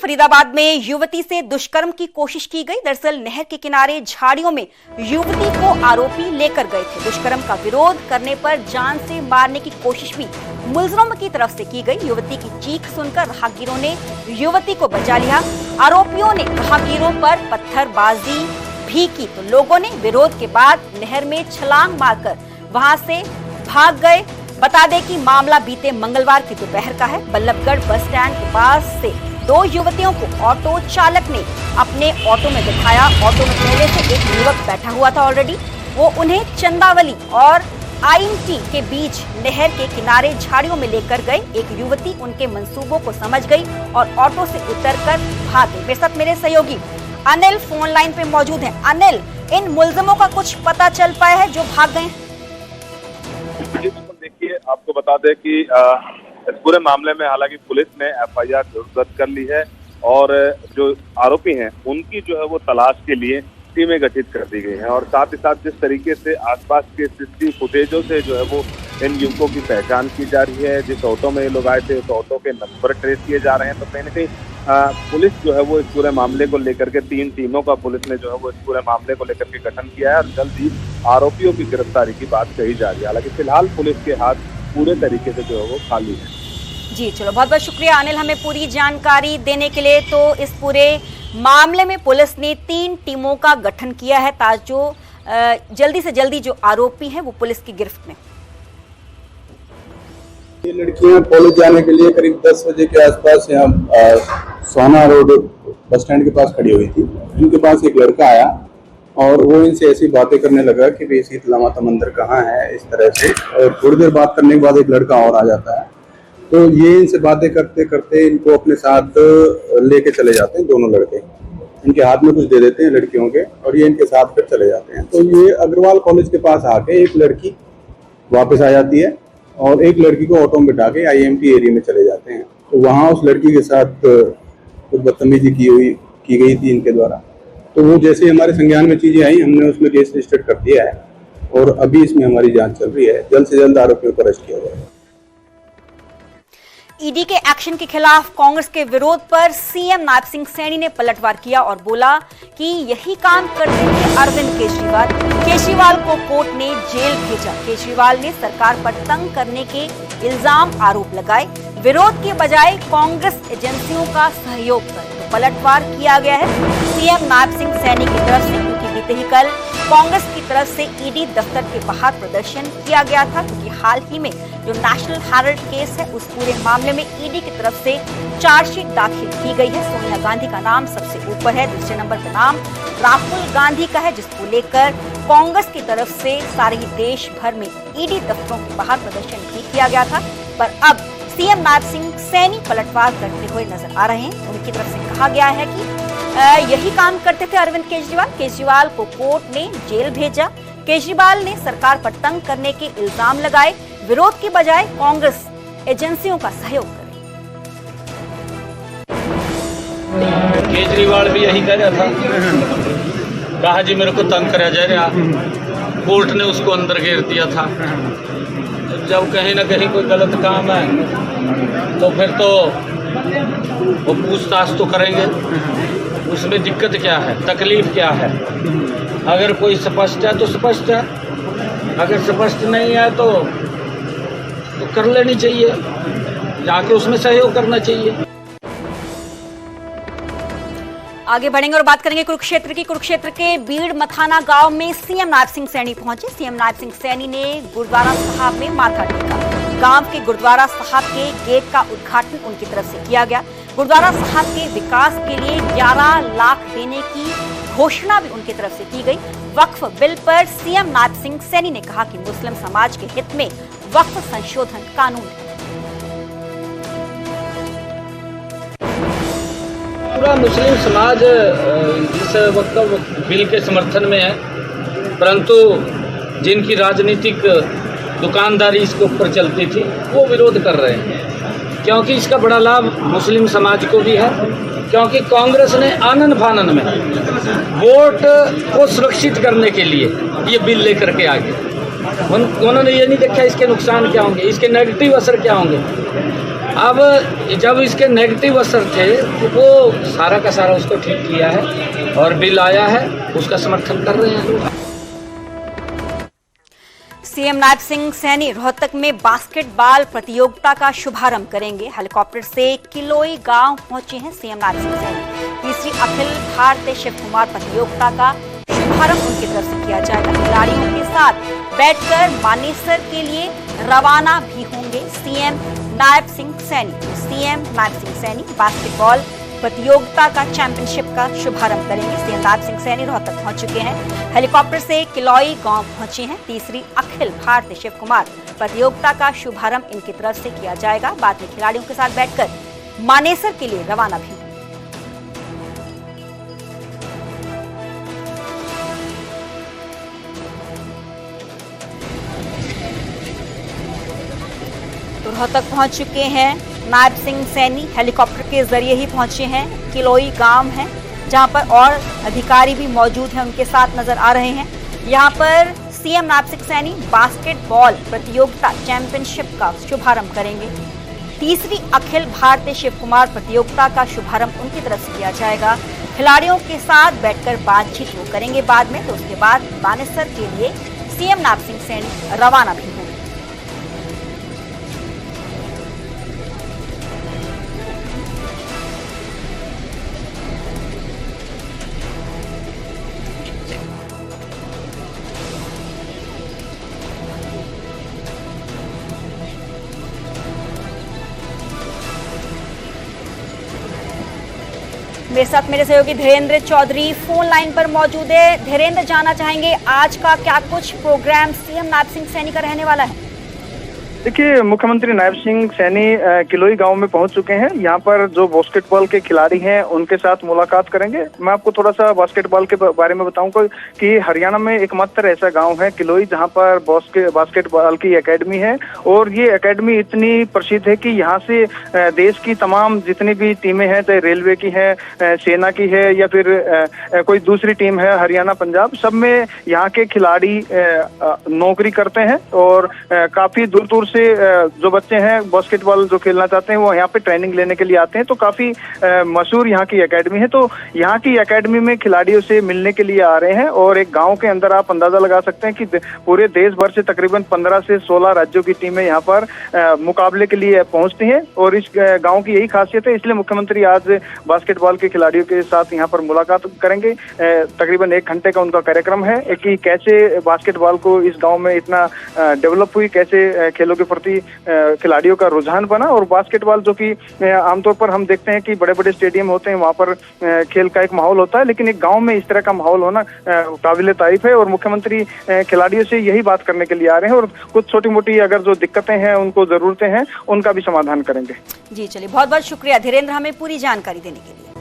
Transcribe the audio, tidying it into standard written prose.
फरीदाबाद में युवती से दुष्कर्म की कोशिश की गई। दरअसल नहर के किनारे झाड़ियों में युवती को आरोपी लेकर गए थे। दुष्कर्म का विरोध करने पर जान से मारने की कोशिश भी मुलजिमों की तरफ से की गई। युवती की चीख सुनकर राहगीरों ने युवती को बचा लिया। आरोपियों ने राहगीरों पर पत्थरबाजी भी की तो लोगों ने विरोध के बाद नहर में छलांग मारकर वहां से भाग गए। बता दें कि मामला बीते मंगलवार की दोपहर का है। बल्लभगढ़ बस स्टैंड के पास से दो युवतियों को ऑटो चालक ने अपने ऑटो में बिठाया। ऑटो में पहले से एक युवक बैठा हुआ था ऑलरेडी। वो उन्हें चंदावली और IMT के बीच नहर के किनारे झाड़ियों में लेकर गए। एक युवती उनके मंसूबों को समझ गई और ऑटो से उतरकर भाग गई। मेरे साथ मेरे सहयोगी अनिल फोन लाइन पे मौजूद हैं। अनिल, इन मुलजिमों का कुछ पता चल पाया है जो भाग गए? देखिए, आपको बता दें कि इस पूरे मामले में हालांकि पुलिस ने FIR दर्ज कर ली है और जो आरोपी हैं उनकी जो है वो तलाश के लिए टीमें गठित कर दी गई हैं और साथ ही साथ जिस तरीके से आसपास के CCTV फुटेजों से जो है वो इन युवकों की पहचान की जा रही है। जिस ऑटो में ये लोग आए थे उस ऑटो के नंबर ट्रेस किए जा रहे हैं। तो कहीं न कहीं पुलिस जो है वो इस पूरे मामले को लेकर के 3 टीमों का पुलिस ने जो है वो इस पूरे मामले को लेकर के गठन किया है और जल्द ही आरोपियों की गिरफ्तारी की बात कही जा रही है। हालांकि फिलहाल पुलिस के हाथ पूरे तरीके से जो है वो खाली है। जी चलो, बहुत बहुत शुक्रिया अनिल हमें पूरी जानकारी देने के लिए। तो इस पूरे मामले में पुलिस ने 3 टीमों का गठन किया है ताकि जो जल्दी से जल्दी जो आरोपी हैं वो पुलिस की गिरफ्त में। ये लड़कियां कॉलेज जाने के लिए करीब 10 बजे के आसपास यहाँ सोना रोड बस स्टैंड के पास खड़ी हुई थी। इनके पास एक लड़का आया और वो इनसे ऐसी बातें करने लगा कि भाई शीतला माता मंदिर कहाँ है, इस तरह से। और थोड़ी देर बात करने के बाद एक लड़का और आ जाता है। तो ये इनसे बातें करते करते इनको अपने साथ लेके चले जाते हैं। दोनों लड़के इनके हाथ में कुछ दे देते हैं लड़कियों के और ये इनके साथ फिर चले जाते हैं। तो ये अग्रवाल कॉलेज के पास आके एक लड़की वापस आ जाती है और एक लड़की को ऑटो में बिठा के IMT एरिया में चले जाते हैं। तो वहाँ उस लड़की के साथ कुछ बदतमीजी की गई थी इनके द्वारा। तो वो जैसे ही हमारे संज्ञान में चीजें आई, हमने उसमें केस रजिस्टर कर दिया है और अभी इसमें हमारी जांच चल रही है। जल्द से जल्द आरोपियों को अरेस्ट किया जाएगा। ईडी के एक्शन के खिलाफ कांग्रेस के विरोध पर सीएम नायब सिंह सैनी ने पलटवार किया और बोला कि यही काम करते थे अरविंद केजरीवाल। केजरीवाल को कोर्ट ने जेल भेजा। केजरीवाल ने सरकार पर तंग करने के इल्जाम आरोप लगाए। विरोध के बजाय कांग्रेस एजेंसियों का सहयोग कर तो पलटवार किया गया है सीएम नायब सिंह सैनी की तरफ से, क्योंकि बीते ही कल कांग्रेस की तरफ से ईडी दफ्तर के बाहर प्रदर्शन किया गया था। क्योंकि हाल ही में जो नेशनल हेराल्ड केस है उस पूरे मामले में ईडी की तरफ से चार्जशीट दाखिल की गई है। सोनिया गांधी का नाम सबसे ऊपर है। दूसरे नंबर पर नाम राहुल गांधी का है, जिसको लेकर कांग्रेस की तरफ से सारे ही देश भर में ईडी दफ्तरों के बाहर प्रदर्शन भी किया गया था। पर अब सीएम नायब सिंह सैनी पलटवार करते हुए नजर आ रहे हैं। उनकी तरफ से कहा गया है कि यही काम करते थे अरविंद केजरीवाल। केजरीवाल को कोर्ट ने जेल भेजा। केजरीवाल ने सरकार पर तंग करने के इल्जाम लगाए। विरोध के बजाय कांग्रेस एजेंसियों का सहयोग करे। केजरीवाल भी यही कह रहा था, कहा जी मेरे को तंग करा जा रहा। कोर्ट ने उसको अंदर घेर दिया था। जब कहीं ना कहीं कोई गलत काम है तो फिर तो वो पूछताछ तो करेंगे। उसमें दिक्कत क्या है, तकलीफ क्या है? अगर कोई स्पष्ट है तो स्पष्ट है, अगर स्पष्ट नहीं है तो कर लेनी चाहिए, जाके उसमें सहयोग करना चाहिए। आगे बढ़ेंगे और बात करेंगे कुरुक्षेत्र की। कुरुक्षेत्र के बीड़ मथाना गांव में सीएम नायब सिंह सैनी पहुंचे। सीएम नायब सिंह सैनी ने गुरुद्वारा साहब में माथा टेका। गांव के गुरुद्वारा साहब के गेट का उद्घाटन उनकी तरफ से किया गया। गुरुद्वारा साहब के विकास के लिए 11 लाख देने की घोषणा भी उनकी तरफ से की गई। वक्फ बिल पर सीएम नायब सिंह सैनी ने कहा कि मुस्लिम समाज के हित में वक्फ संशोधन कानून है। पूरा मुस्लिम समाज इस वक्फ बिल के समर्थन में है, परंतु जिनकी राजनीतिक दुकानदारी इसके ऊपर चलती थी वो विरोध कर रहे हैं। क्योंकि इसका बड़ा लाभ मुस्लिम समाज को भी है, क्योंकि कांग्रेस ने आनन फानन में वोट को सुरक्षित करने के लिए ये बिल लेकर के आ गए। उन्होंने ये नहीं देखा इसके नुकसान क्या होंगे, इसके नेगेटिव असर क्या होंगे। अब जब इसके नेगेटिव असर थे तो वो सारा का सारा उसको ठीक किया है और बिल आया है, उसका समर्थन कर रहे हैं। सीएम नायब सिंह सैनी रोहतक में बास्केटबॉल प्रतियोगिता का शुभारंभ करेंगे। हेलीकॉप्टर से किलोई गांव पहुंचे हैं सीएम नायब सिंह सैनी। तीसरी अखिल भारतीय शिव कुमार प्रतियोगिता का शुभारंभ उनकी तरफ से किया जाएगा। खिलाड़ियों के साथ बैठकर मानेसर के लिए रवाना भी होंगे CM Nayab Singh Saini. CM Nayab Singh Saini basketball प्रतियोगिता का चैंपियनशिप का शुभारंभ करेंगे। सीएम नायब सिंह सैनी रोहतक पहुंच चुके हैं। हेलीकॉप्टर से किलोई गांव पहुंचे हैं। तीसरी अखिल भारतीय शिव कुमार प्रतियोगिता का शुभारंभ इनकी तरफ से किया जाएगा। बाद में खिलाड़ियों के साथ बैठकर मानेसर के लिए रवाना भी। तो रोहतक पहुंच चुके हैं नायब सिंह सैनी। हेलीकॉप्टर के जरिए ही पहुंचे हैं। किलोई गांव है जहां पर और अधिकारी भी मौजूद हैं, उनके साथ नजर आ रहे हैं। यहां पर सीएम नायब सिंह सैनी बास्केटबॉल प्रतियोगिता चैंपियनशिप का शुभारंभ करेंगे। तीसरी अखिल भारतीय शिव कुमार प्रतियोगिता का शुभारंभ उनकी तरफ से किया जाएगा। खिलाड़ियों के साथ बैठकर बातचीत वो करेंगे बाद में। तो उसके बाद मानेसर के लिए सीएम नायब सिंह सैनी रवाना भी होंगे। मेरे साथ मेरे सहयोगी धीरेन्द्र चौधरी फोन लाइन पर मौजूद है। धीरेन्द्र, जानना चाहेंगे आज का क्या कुछ प्रोग्राम सीएम नायब सिंह सैनी का रहने वाला है? देखिए, मुख्यमंत्री नायब सिंह सैनी किलोई गांव में पहुंच चुके हैं। यहां पर जो बास्केटबॉल के खिलाड़ी हैं उनके साथ मुलाकात करेंगे। मैं आपको थोड़ा सा बास्केटबॉल के बारे में बताऊंगा कि हरियाणा में एकमात्र ऐसा गांव है किलोई जहां पर बास्केटबॉल की एकेडमी है और ये एकेडमी इतनी प्रसिद्ध है कि यहां से देश की तमाम जितनी भी टीमें हैं, चाहे रेलवे की है, सेना की है या फिर कोई दूसरी टीम है, हरियाणा पंजाब, सब में यहाँ के खिलाड़ी नौकरी करते हैं और काफी दूर दूर से जो बच्चे हैं बास्केटबॉल जो खेलना चाहते हैं वो यहाँ पे ट्रेनिंग लेने के लिए आते हैं। तो काफी मशहूर यहाँ की एकेडमी है। तो यहाँ की एकेडमी में खिलाड़ियों से मिलने के लिए आ रहे हैं और एक गांव के अंदर आप अंदाजा लगा सकते हैं कि पूरे देश भर से तकरीबन 15 से 16 राज्यों की टीमें यहाँ पर मुकाबले के लिए पहुंचती हैं और इस गाँव की यही खासियत है। इसलिए मुख्यमंत्री आज बास्केटबॉल के खिलाड़ियों के साथ यहाँ पर मुलाकात करेंगे। तकरीबन 1 घंटे का उनका कार्यक्रम है कि कैसे बास्केटबॉल को इस गाँव में इतना डेवलप हुई, कैसे खेलों के प्रति खिलाड़ियों का रुझान बना। और बास्केटबॉल जो कि आमतौर पर हम देखते हैं कि बड़े बड़े स्टेडियम होते हैं, वहां पर खेल का एक माहौल होता है, लेकिन एक गांव में इस तरह का माहौल होना काबिले तारीफ है। और मुख्यमंत्री खिलाड़ियों से यही बात करने के लिए आ रहे हैं और कुछ छोटी मोटी अगर जो दिक्कतें हैं, उनको जरूरतें हैं, उनका भी समाधान करेंगे। जी चलिए, बहुत बहुत शुक्रिया धीरेन्द्र हमें पूरी जानकारी देने के लिए।